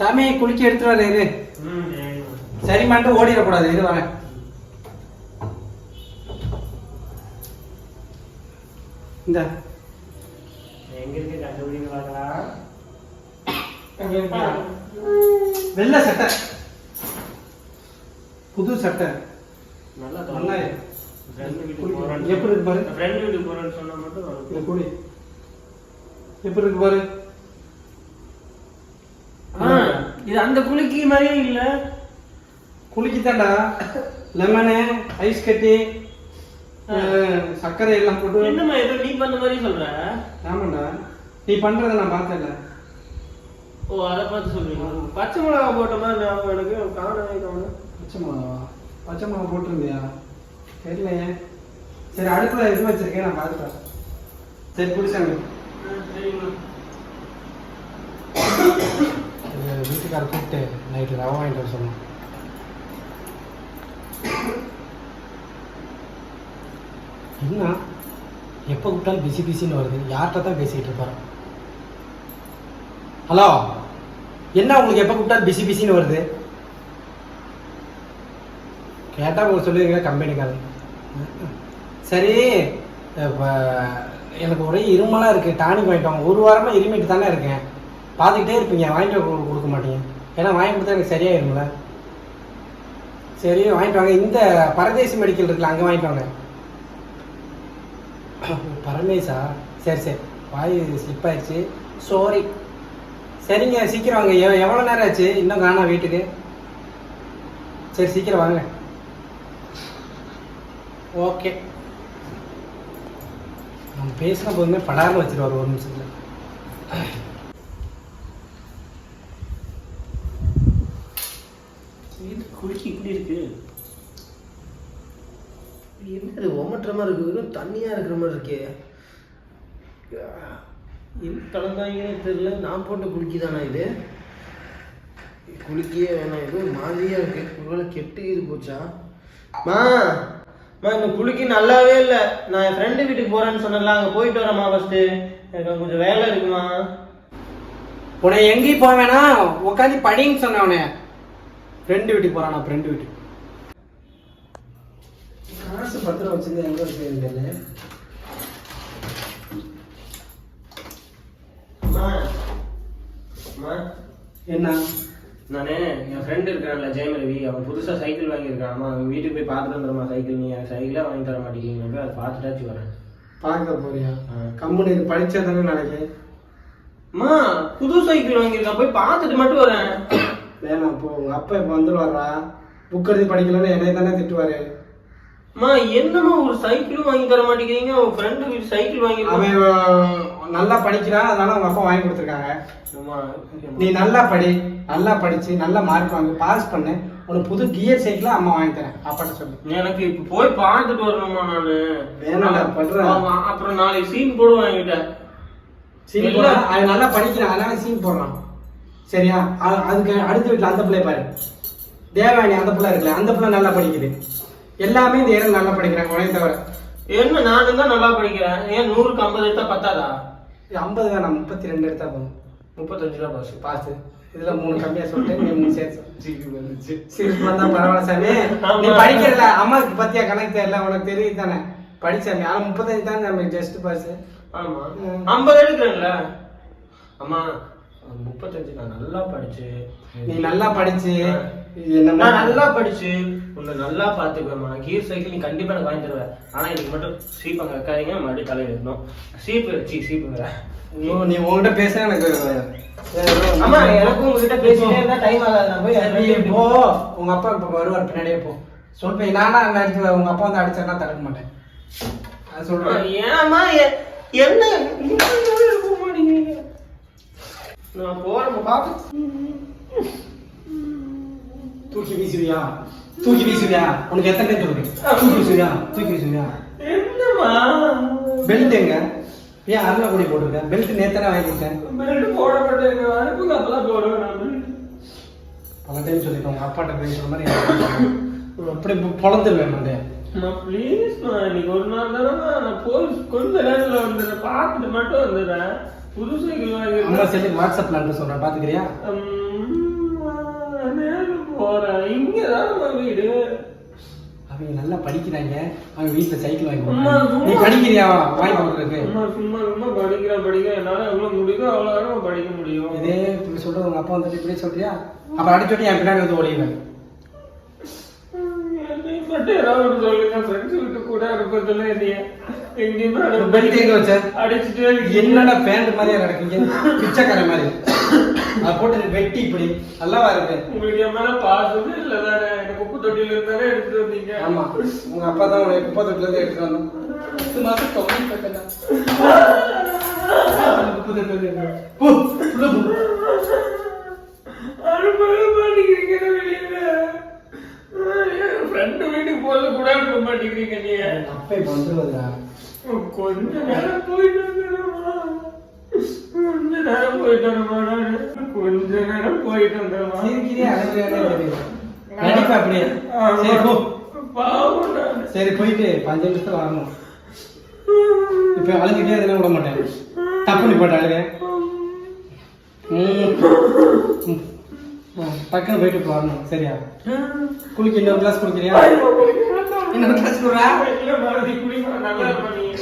சாமி குளிக்க எடுத்துட்டு வரேன் இரு. சரிமான்ட்டு ஓடிடக்கூடாது, இது வரேன். இந்த எங்க இருக்கு கண்டுபிடிங்க பார்க்கலாம். வெள்ளை சட்டை, புது சட்டை, நல்லா நல்லா ஃப்ரெண்ட் வீட்டுக்கு போறேன். எப்படி இருக்கு பாரு. ஃப்ரெண்ட் வீட்டுக்கு போறேன்னு சொன்னா மட்டும் இது கூடி எப்படி இருக்கு பாரு. இது அந்த குளிக்கி மாதிரியே இல்ல. குளிக்குதாண்டா, லெமனு, ஐஸ் கட்டி, சர்க்கரை எல்லாம் போட்டு. என்னம்மா ஏதோ நீ பண்ண மாதிரி சொல்ற? ஆமாண்டா, நீ பண்றத நான் பார்த்தேன்ல. ஓ, அதை பார்த்து சொல்றீங்க. பச்சை மிளகா போட்ட மாதிரி ஞாபகம் எனக்கு. காணவே காணும். பச்சை மிளகா போட்டிருந்தியா? தெரியலையே. சரி, அடுப்புல இது வச்சிருக்கேன், நான் பார்த்துட்டேன். சரி குடிச்சாங்க. வீட்டுக்கார கூப்பிட்டு நைட்டு ரவை வாங்கிட்டு வர சொன்னோம். என்ன எப்போ கூப்பிட்டாலும் பிஸி பிஸின்னு வருது, யார்கிட்ட தான் பேசிக்கிட்டு இருப்பாரு? ஹலோ, என்ன உங்களுக்கு எப்போ கூப்பிட்டாலும் பிஸி பிஸின்னு வருது? கேட்டால் உங்களுக்கு சொல்லிடுங்க கம்பெனிக்காரங்க. சரி, எனக்கு ஒரே இருமலாக இருக்குது, டானிக் வாங்கிட்டு வாங்க. ஒரு வாரமாக இருமிட்டு தானே இருக்கேன், பார்த்துக்கிட்டே இருப்பீங்க, வாங்கிட்டு கொடுக்க மாட்டீங்க. ஏன்னா வாங்கி கொடுத்தா எனக்கு சரியாயிரும்ல. சரி வாங்கிட்டு வாங்க. இந்த பரதேசி மெடிக்கல் இருக்குல்ல, அங்கே வாங்கிட்டு வாங்க. பரமேசா? சரி சரி, வாய் ஸ்லிப் ஆயிடுச்சு, சாரி. சரிங்க, சீக்கிரம் வாங்க. எவ்வளோ நேரம் ஆச்சு இன்னும் காணா வீட்டுக்கு? சரி சீக்கிரம் வாங்க. ஓகே, நம்ம பேசின போதுமே படார்னு வச்சிருவார் ஒரு நிமிஷத்துல. குளிக்கி இப்படி இருக்கு. என்னது ஒமட்டுற மாதிரி இருக்கு, வெறும் தண்ணியா இருக்கிற மாதிரி இருக்கே. என்ன கலந்தாங்கன்னே தெரியல. நான் போட்ட குளிக்கி தானே இது? குளிக்கியே வேணாம், ஏதோ மாதிரியா இருக்கு. ஒருவேளை கெட்டு இது போச்சா? இந்த குளிக்கி நல்லாவே இல்லை. நான் என் ஃப்ரெண்டு வீட்டுக்கு போறேன்னு சொன்னல, அங்கே போயிட்டு வரேம்மா. ஃபர்ஸ்ட்டு எனக்கு கொஞ்சம் வேலை இருக்குமா. உன்னை எங்கேயும் போக வேணாம், உட்காந்து படின்னு சொன்ன. உன்னை ஃப்ரெண்டு வீட்டுக்கு போறானா? ஃப்ரெண்டு வீட்டுக்கு காசு பத்திரம் வச்சிருந்து எங்க இருக்கு? என்ன? நானே என் ஃப்ரெண்டு இருக்கான்ல ஜெயமரவி, அவன் புதுசாக சைக்கிள் வாங்கியிருக்கான். அம்மா அவன் வீட்டுக்கு போய் பார்த்துட்டு வந்துடுமா சைக்கிள். நீ சைக்கிளாக வாங்கி தர மாட்டேங்கிறீங்க, அதை பார்த்துட்டாச்சு வரேன். பார்க்க போறியா? கம்பெனி படிச்சதானே நினைக்கிறேன். அம்மா புது சைக்கிள் வாங்கியிருக்கான், போய் பார்த்துட்டு மட்டும் வரேன். வேணாம், இப்போ உங்க அப்பா இப்போ வந்துடுவாரா? புக் எழுதி படிக்கலன்னு என்னை தானே திட்டுவாரு. அம்மா என்னம்மா ஒரு சைக்கிளும் வாங்கி தர மாட்டேங்கிறீங்க? உன் ஃப்ரெண்டு வீட்டு சைக்கிள் வாங்கி. அவன் நல்லா படிக்கிறான், அதனால உங்க அப்பா வாங்கி கொடுத்துருக்காங்க. நீ நல்லா படி, நல்லா படிச்சு நல்லா மார்க் வாங்கி பாஸ் பண்ணு, உனக்கு புது கியர் சைக்கிள் அம்மா வாங்கி தரேன் அப்பாட்ட சொல்லு. எனக்கு இப்போ போய் பார்த்துட்டு வரணுமா? நானு வேணாடா பண்றேன். அப்புறம் நாளைக்கு சீன் போடுவாங்க. சீன் போட அது நல்லா படிக்கிறான், அதனால சீன் போடுறான். சரியா? அதுக்கு அடுத்த வீட்டில் அந்த பிள்ளை பாரு, தேவானி அந்த பிள்ளை இருக்குல்ல, அந்த பிள்ளை நல்லா படிக்குது. எல்லாமே இந்த ஏரியா நல்லா படிக்கிறாங்க, உடனே தவிர. என்ன நானும் தான் நல்லா படிக்கிறேன். ஏன் 100க்கு 50 எடுத்தா பத்தாதா? 50 வேணாம், 32 எடுத்தா போதும். 35 தான் பாஸ். பாஸ். இதுல 3 கம்மியா சொல்லிட்டு நீ 3 சேர்த்து சீக்கிரம் வந்தா பரவாயில்ல சாமி. நீ படிக்கிறல, அம்மாவுக்கு பத்தியா கணக்கு தெரியல, உனக்கு தெரியுது தானே படிச்சாமி. ஆனா 35 தான் நம்ம ஜஸ்ட் பாஸ். ஆமா 50 எடுக்கிறேன்ல அம்மா. 35 நான் நல்லா படிச்சு. நீ நல்லா படிச்சு நான் நல்லா படிச்சு உன்னை நல்லா பாத்துக்குவேம்மா. கீர் சைக்கிள் நீ கண்டிப்பா எனக்கு வாங்கி தருவேன். ஆனா எனக்கு மட்டும் சீப் அங்க வைக்காதீங்க, மறுபடியும் தலையில இருக்கணும். சீப்புங்கிற நீ உங்ககிட்ட பேச எனக்கு. ஆமா எனக்கும் உங்ககிட்ட பேசிட்டே இருந்தா டைம் ஆகாது. நான் போய் போ, உங்க அப்பா இப்ப வருவார், பின்னாடியே போ சொல்றேன். நானா அங்க அடிச்சு உங்க அப்பா வந்து அடிச்சாருன்னா தடுக்க மாட்டேன். அது சொல்றேன். ஏமா என்ன இருக்க மாட்டேங்கிறீங்க? நான் போறேன் பாத்து. தூக்கி வீசுவியா? தூக்கி வீசுவியா? உனக்கு எத்தனை பேர் இருக்கு? தூக்கி வீசுவியா? தூக்கி வீசுவியா? என்னமா பெல்ட் எங்க? ஏன் அருளா கூடி போட்டுருக்க? பெல்ட் நேத்தானே வாங்கி கொடுத்தேன். பெல்ட் போட மாட்டேங்க, அனுப்புங்க அப்பதான் போடுவேன். பல டைம் சொல்லிட்டேன் உங்க அப்பாட்ட பேசுற மாதிரி அப்படி பொழந்துருவேன் மண்டே. ப்ளீஸ்மா, இன்னைக்கு ஒரு நாள் தானே நான் போய் கொஞ்ச நேரத்தில் வந்துடுறேன், பார்த்துட்டு மட்டும் வந்துடுறேன். புது சைக்கிள் வாங்கி அம்மா சரி வாட்ஸ்அப்ல சொல்றேன், பாத்துக்கிறியா? போறேன். இங்கதான் வீடு. அவங்க நல்லா படிக்கிறாங்க. அவங்க வீட்டுல சைக்கிள் வாங்கி அம்மா, கொடுத்தாங்க. நீ படிக்கிறியா? வாங்கி கொடுக்குறதுக்கு சும்மா சும்மா சும்மா படிக்கிறேன். என்னால எவ்வளவு முடியுதோ அவ்வளவு நேரம் படிக்க முடியும். இதே இப்படி சொல்றது உங்க அப்பா வந்துட்டு இப்படி சொல்றியா? அப்புறம் அடிச்சுட்டு என் பின்னாடி வந்து ஓடிடுவேன். மட்டும் ஏதாவது சொல்லுங்க. ஃப்ரெண்ட்ஸ் வீட்டு கூட இருப்பதில்ல. எங்கேயுமே பெல்ட் எங்க வச்ச? அடிச்சுட்டு என்னடா பேண்ட் மாதிரியா நடக்குங்க, பிச்சைக்கார மாதிரி. அதை போட்டு வெட்டி இப்படி நல்லாவா இருக்கு? உங்களுக்கு என் மேல பாசமே இல்லதானே? எனக்கு குப்பை தொட்டியில இருந்தானே எடுத்துட்டு வந்தீங்க. ஆமா, உங்க அப்பா தான் உனக்கு குப்பை தொட்டில இருந்து எடுத்துட்டு வந்தோம். இது மாசம் தொகை கட்டல. குப்பை தொட்டில இருந்து போ உள்ள போ. அனுப்பவே மாட்டேங்கிறீங்க வெளியில. ஃப்ரெண்டு வீட்டுக்கு போறது கூட இருக்க மாட்டேங்கிறீங்க. நீ அப்பா இப்ப வந்துருவதுடா. கொஞ்ச நேரம் போயிட்டு வந்துடுமா? கொஞ்ச நேரம் போயிட்டு வரமா? கொஞ்ச நேரம் போயிட்டு வந்துடுமா? சிரிக்கிறே அழகானே தெரியுது. நடிப்பா அப்படியே. சரி போ. பாவம் நான். சரி போயிட்டு 5 நிமிஷத்துல வரணும். இப்ப அழுதுகிட்டே எதுனா விட மாட்டேன். தப்பு நீ போட்ட அழுக. டக்குன்னு போயிட்டு இப்போ வரணும். சரியா? குளிக்க இன்னொரு கிளாஸ் குடிக்கிறியா? இன்னொரு கிளாஸ் குடுறா.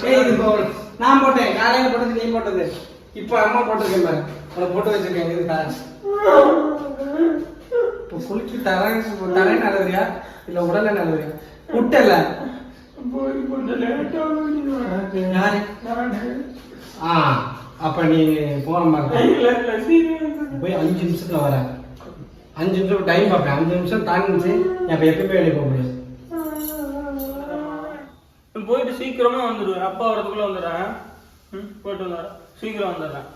ஏய் இது போ. நான் போட்டேன். காலையில போட்டது நீ போட்டது. இப்போ அம்மா போட்டிருக்கேன் பாரு. உனக்கு போட்டு வச்சிருக்கேன். இது சார் இப்போ குளிக்க தரேன்னு அழுதுறியா இல்ல உடனே அழுதுறியா? விட்டல கொஞ்சம் லேட்டா யாரு? அப்ப நீ போற மாதிரி போய் 5 நிமிஷத்துல வர. 5 நிமிஷம் டைம் பார்ப்பேன். 5 நிமிஷம் தாண்டிச்சு. அப்ப எப்பயுமே வெளியே போக முடியாது. போயிட்டு சீக்கிரமா வந்துடுவேன். அப்பா வரதுக்குள்ள வந்துடுறேன். போயிட்டு வந்துடுறேன். சீக்கிரம் வந்துடுறேன்.